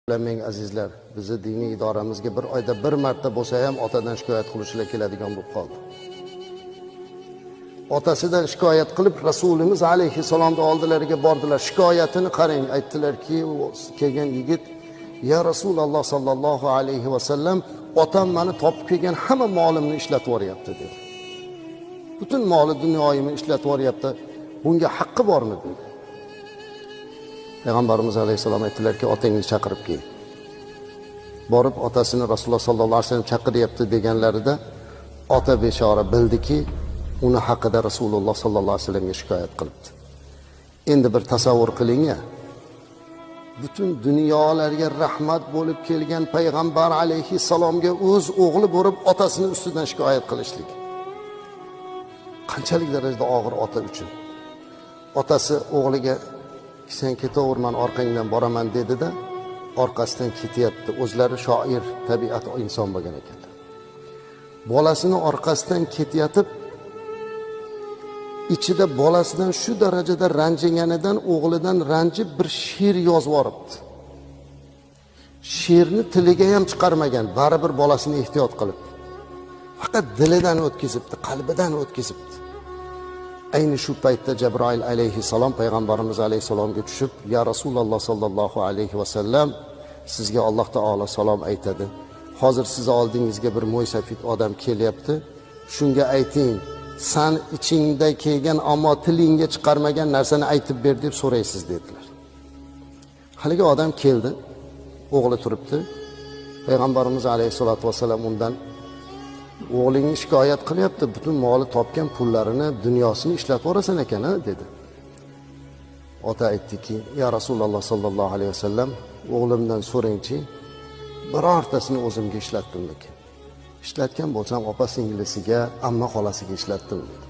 Ming azizlar, bizni diniy idoramizga bir oyda bir marta bo'lsa ham otadan shikoyat qilishlar keladigan bo'lib qoldi. Otasidan shikoyat qilib Rasulimiz alayhissalomning oldilariga bordilar. Shikoyatini qarang, aytdilarki, kelgan yigit, "Ya Rasululloh sallallohu alayhi va sallam, otam meni topib kelgan hamma molimni ishlatib yuboryapti" dedi. Butun moli dunyoyimni ishlatib yuboryapti. Bunga haqqi bormi dedi. Payg'ambarimiz alayhissalom aytdilarki, otangni chaqirib kel. Borib otasini Rasululloh sallallohu alayhi vasallam chaqiryapti deganlarida ota bechora bildiki, uni haqida Rasululloh sallallohu alayhi vasallamga shikoyat qilibdi. Endi bir tasavvur qiling-ya. Butun dunyolarga rahmat bo'lib kelgan payg'ambar alayhissalomga o'z o'g'li bo'lib otasini ustidan shikoyat qilishlik. Qanchalik darajada og'ir ota uchun. Otasi o'g'liga "Sen ketaverman, orqangdan boraman" dedi-da, orqasidan ketyapti. O'zlari shoir, tabiat inson bo'lgan ekanlar. Bolasini orqasidan ketayotib, ichida bolasidan shu darajada ranjiganidan o'g'lidan ranjib bir she'r yozib yuboribdi. She'rni tiliga ham chiqarmagan, baribir bolasini ehtiyot qilib. Faqat dilidan o'tkazibdi, qalbidan o'tkazibdi. Ayni shu paytda Jabroil alayhissalom payg'ambarimiz alayhissalomga tushib, "Ya Rasululloh sallallohu alayhi va sallam, sizga Alloh taolo salom aytadi. Hozir siz oldingizga bir mo'ysafid odam kelyapti. Shunga ayting, sen ichingda kelgan ammo tilingga chiqarmagan narsani aytib ber" deb so'raysiz dedilar. Haligi odam keldi, o'g'li turibdi. Payg'ambarimiz alayhisolatu vasallam undan, "O'g'lingni shikoyat qilyapti, butun moli topgan pullarini, dunyosini ishlatib yuborasan ekan-a" dedi. Ota aytdiki, "Ya Rasululloh sallallohu alayhi vasallam, o'g'limdan so'rangchi, birortasini o'zimga ishlatdimmi ekan? Ishlatgan bo'lsam opa singlisiga, amma xolasiga ishlatdim" dedi.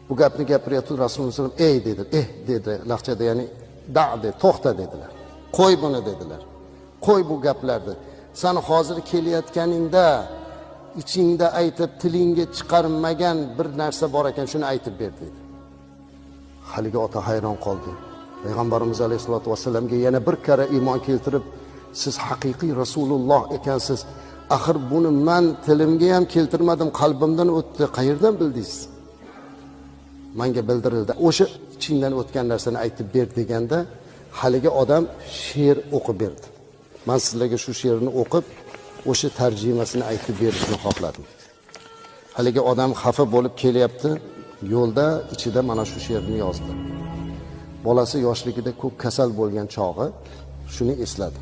Bu gapni gapirayotib Rasululloh sallallohu alayhi vasallam, "Ey" dedi, dedi laqchada, ya'ni "Da" to'xta dedilar. "Qo'y buni" dedilar. "Qo'y bu gaplarni. Sen hozir kelayotganingda ichingda aytib tilingga chiqarmagan bir narsa bor ekan, shuni aytib ber" dedi. Haligi ota hayron qoldi. Payg'ambarimiz alayhisolatu vasallamga yana bir karra iymon keltirib, "Siz haqiqiy Rasululloh ekansiz. Axir buni men tilimga ham keltirmadim, qalbimdan o'tdi. Qayerdan bildingiz?" "Menga bildirildi. O'sha ichingdan o'tgan narsani aytib ber" deganda, haligi odam she'r o'qib berdi. "Men sizlarga shu she'rni o'qib, o'sha tarjimasini aytib berishni xohladim." Haligi odam xafa bo'lib kelyapti, yo'lda ichida mana shu she'rni yozdi. Bolasi yoshligida ko'p kasal bo'lgan chog'i shuni esladi.